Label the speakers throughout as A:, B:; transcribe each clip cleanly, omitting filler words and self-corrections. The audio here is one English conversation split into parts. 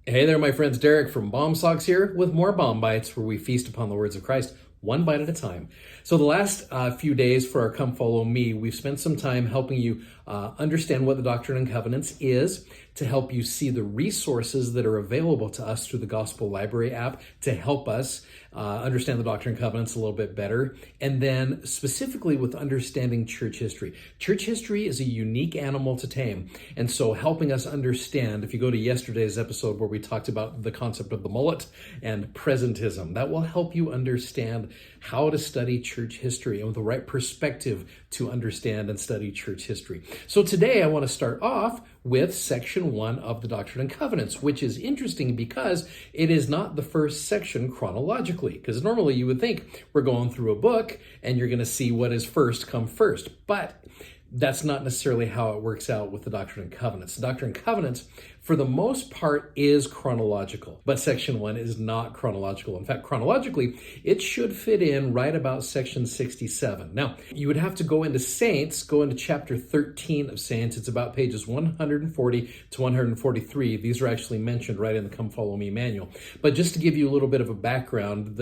A: Hey there, my friends. Derek from Bomb Socks here with more Bomb Bites, where we feast upon the words of Christ one bite at a time. So the last few days for our Come Follow Me, we've spent some time helping you understand what the Doctrine and Covenants is, to help you see the resources that are available to us through the Gospel Library app to help us understand the Doctrine and Covenants a little bit better, and then specifically with understanding church history. Church history is a unique animal to tame, and so helping us understand, if you go to yesterday's episode where we talked about the concept of the mullet and presentism, that will help you understand how to study church history and with the right perspective to understand and study church history. So today I want to start off with section 1 of the Doctrine and Covenants, which is interesting because it is not the first section chronologically, because normally you would think we're going through a book and you're going to see what is first come first, but that's not necessarily how it works out with the Doctrine and Covenants. The Doctrine and Covenants, for the most part, is chronological, but section 1 is not chronological. In fact, chronologically, it should fit in right about section 67. Now, you would have to go into Saints, go into chapter 13 of Saints. It's about pages 140 to 143. These are actually mentioned right in the Come Follow Me manual. But just to give you a little bit of a background,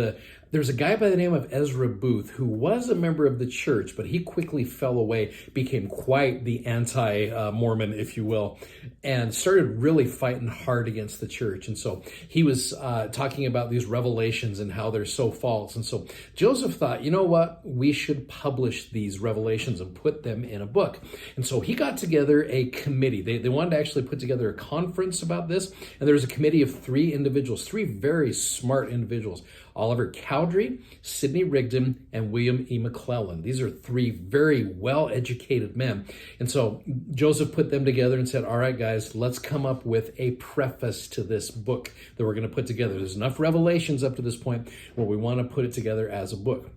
A: there's a guy by the name of Ezra Booth who was a member of the church, but he quickly fell away, became quite the anti-Mormon, if you will, and started really fighting hard against the church. And so he was talking about these revelations and how they're so false. And so Joseph thought, you know what, we should publish these revelations and put them in a book. And so he got together a committee. They wanted to actually put together a conference about this. And there was a committee of 3 individuals, 3 very smart individuals: Oliver Cowdery, Sidney Rigdon, and William E. McClellan. These are 3 very well-educated men. And so Joseph put them together and said, all right, guys, let's come up with a preface to this book that we're going to put together. There's enough revelations up to this point where we want to put it together as a book.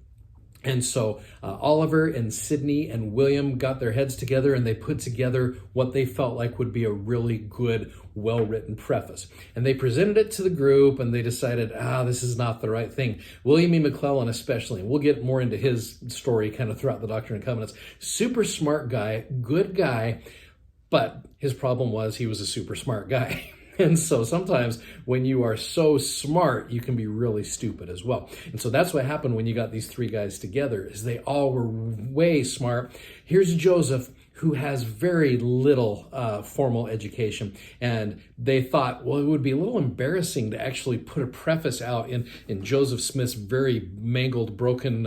A: And so Oliver and Sidney and William got their heads together and they put together what they felt like would be a really good, well-written preface. And they presented it to the group and they decided, this is not the right thing. William E. McClellan especially, and we'll get more into his story kind of throughout the Doctrine and Covenants. Super smart guy, good guy, but his problem was he was a super smart guy. And so sometimes when you are so smart, you can be really stupid as well. And so that's what happened when you got these 3 guys together, is they all were way smart. Here's Joseph, who has very little formal education. And they thought, well, it would be a little embarrassing to actually put a preface out in Joseph Smith's very mangled, broken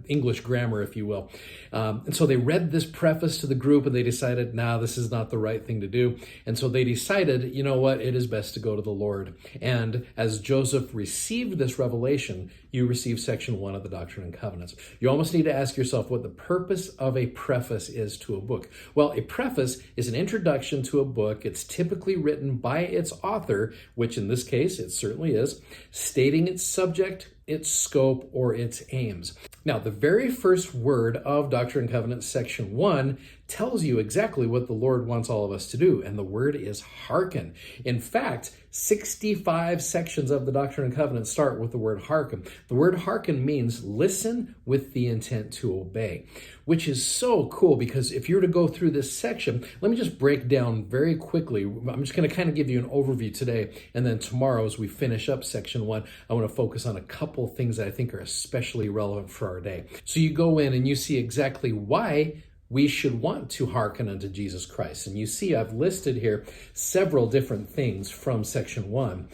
A: English grammar, if you will. And so they read this preface to the group and they decided, this is not the right thing to do. And so they decided, you know what, it is best to go to the Lord. And as Joseph received this revelation, you receive section 1 of the Doctrine and Covenants. You almost need to ask yourself what the purpose of a preface is to a book. Well, a preface is an introduction to a book. It's typically written by its author, which in this case it certainly is, stating its subject, its scope, or its aims. Now, the very first word of Doctrine and Covenants section 1 tells you exactly what the Lord wants all of us to do, and the word is hearken. In fact, 65 sections of the Doctrine and Covenants start with the word hearken. The word hearken means listen with the intent to obey, which is so cool because if you were to go through this section, let me just break down very quickly. I'm just going to kind of give you an overview today, and then tomorrow as we finish up section 1, I want to focus on a couple things that I think are especially relevant for our day. So you go in and you see exactly why we should want to hearken unto Jesus Christ. And you see I've listed here several different things from section 1.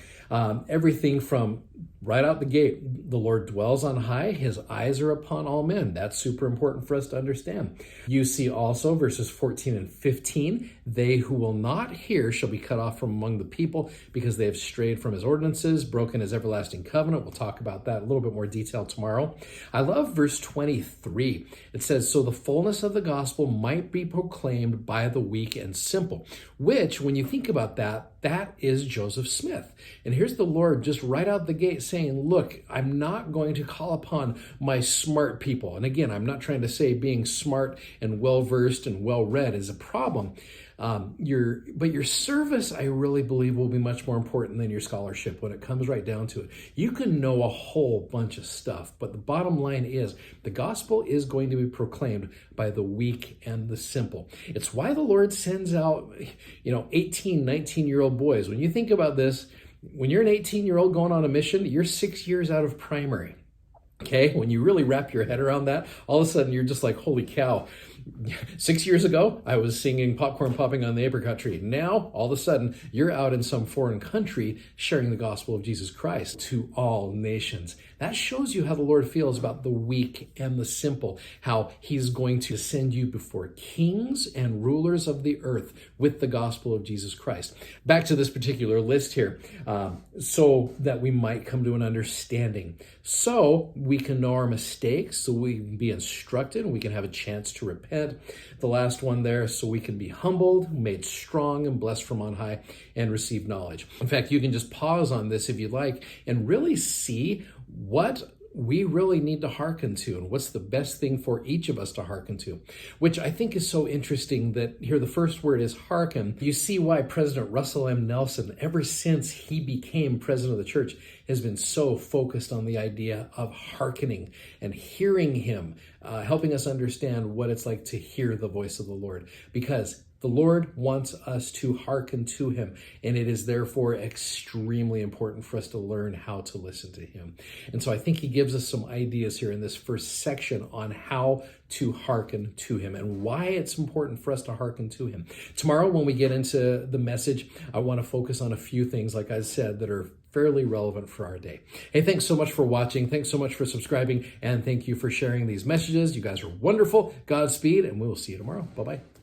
A: Everything from right out the gate, the Lord dwells on high, his eyes are upon all men. That's super important for us to understand. You see also verses 14 and 15, they who will not hear shall be cut off from among the people because they have strayed from his ordinances, broken his everlasting covenant. We'll talk about that in a little bit more detail tomorrow. I love verse 23. It says, so the fullness of the gospel might be proclaimed by the weak and simple, which when you think about that, that is Joseph Smith. And here's the Lord just right out the gate saying, look, I'm not going to call upon my smart people. And again, I'm not trying to say being smart and well-versed and well-read is a problem. But your service, I really believe, will be much more important than your scholarship when it comes right down to it. You can know a whole bunch of stuff, but the bottom line is the gospel is going to be proclaimed by the weak and the simple. It's why the Lord sends out, 18, 19-year-old boys. When you think about this, When you're an 18-year-old going on a mission, you're 6 years out of primary. Okay, when you really wrap your head around that, all of a sudden you're just like, holy cow. 6 years ago, I was singing Popcorn Popping on the Apricot Tree. Now, all of a sudden, you're out in some foreign country sharing the gospel of Jesus Christ to all nations. That shows you how the Lord feels about the weak and the simple, how he's going to send you before kings and rulers of the earth with the gospel of Jesus Christ. Back to this particular list here, so that we might come to an understanding, so we can know our mistakes, so we can be instructed, and we can have a chance to repent. The last one there, so we can be humbled, made strong, and blessed from on high, and receive knowledge. In fact, you can just pause on this if you'd like and really see what we really need to hearken to and what's the best thing for each of us to hearken to, which I think is so interesting that here the first word is hearken. You see why President Russell M. Nelson, ever since he became president of the church, has been so focused on the idea of hearkening and hearing him, helping us understand what it's like to hear the voice of the Lord, because the Lord wants us to hearken to him, and it is therefore extremely important for us to learn how to listen to him. And so I think he gives us some ideas here in this first section on how to hearken to him and why it's important for us to hearken to him. Tomorrow, when we get into the message, I want to focus on a few things, like I said, that are fairly relevant for our day. Hey, thanks so much for watching. Thanks so much for subscribing, and thank you for sharing these messages. You guys are wonderful. Godspeed, and we will see you tomorrow. Bye-bye.